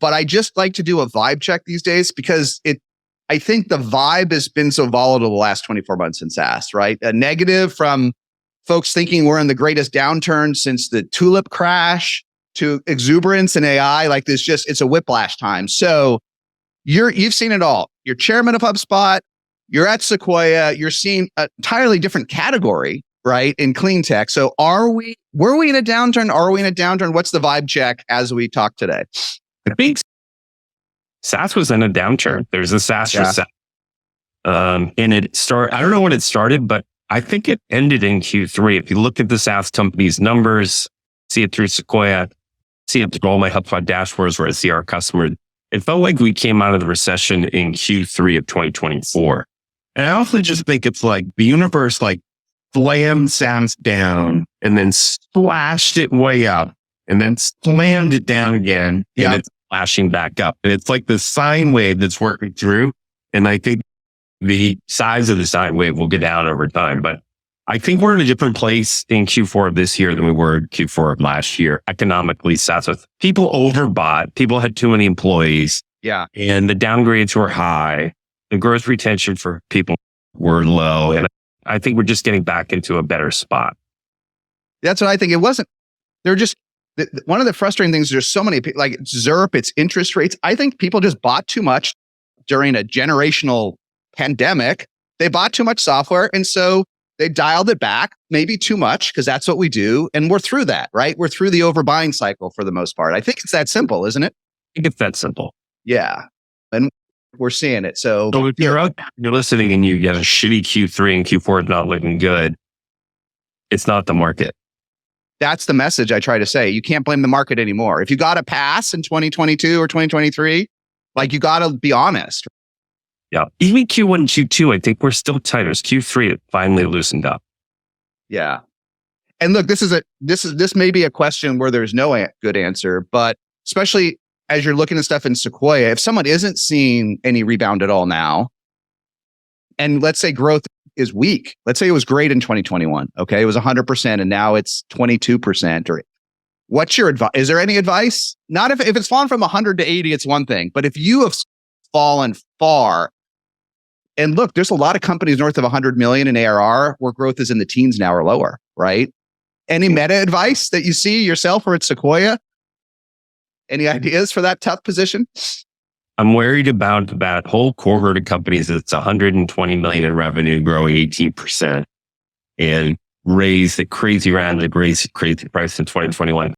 but I just like to do a vibe check these days because I think the vibe has been so volatile the last 24 months in SaaS, right? A negative from folks thinking we're in the greatest downturn since the tulip crash to exuberance in AI. Like it's a whiplash time. So you've seen it all. You're chairman of HubSpot. You're at Sequoia. You're seeing an entirely different category, right, in clean tech. So were we in a downturn? Are we in a downturn? What's the vibe check as we talk today? I think SaaS was in a downturn. There's a SaaS recession. And I don't know when it started, but I think it ended in Q3. If you look at the SaaS company's numbers, see it through Sequoia, see it through all my HubSpot dashboards where I see our customers, it felt like we came out of the recession in Q3 of 2024. And I also just think it's like the universe like slammed SaaS down and then splashed it way up and then slammed it down again. And it's flashing back up. And it's like the sine wave that's working through. And I think the size of the sine wave will get down over time. But I think we're in a different place in Q4 of this year than we were in Q4 of last year. Economically, SaaS, people overbought. People had too many employees. Yeah. And the downgrades were high. The growth retention for people were low. And I think we're just getting back into a better spot. That's what I think. It wasn't, they're just, one of the frustrating things, there's so many people, like ZERP, it's interest rates. I think people just bought too much during a generational pandemic. They bought too much software. And so they dialed it back, maybe too much, because that's what we do. And we're through that, right? We're through the overbuying cycle for the most part. I think it's that simple, isn't it? I think it's that simple. Yeah. And we're seeing it. So if you're out, you're listening and you get a shitty Q3 and Q4 is not looking good, it's not the market. That's the message I try to say. You can't blame the market anymore. If you got a pass in 2022 or 2023, like you got to be honest. Yeah. Even Q1 and Q2, I think we're still tight. It was Q3 it finally loosened up. Yeah. And look, this may be a question where there's no good answer, but especially as you're looking at stuff in Sequoia, if someone isn't seeing any rebound at all now, and let's say growth is weak, let's say it was great in 2021, okay, it was 100% and now it's 22%, or what's your advice? Is there any advice? Not if it's fallen from 100 to 80, it's one thing, but if you have fallen far, and look, there's a lot of companies north of 100 million in ARR where growth is in the teens now or lower, right? Any meta advice that you see yourself or at Sequoia? Any ideas for that tough position? I'm worried about that whole cohort of companies that's 120 million in revenue, growing 18%, and raised the crazy round, the crazy price in 2021.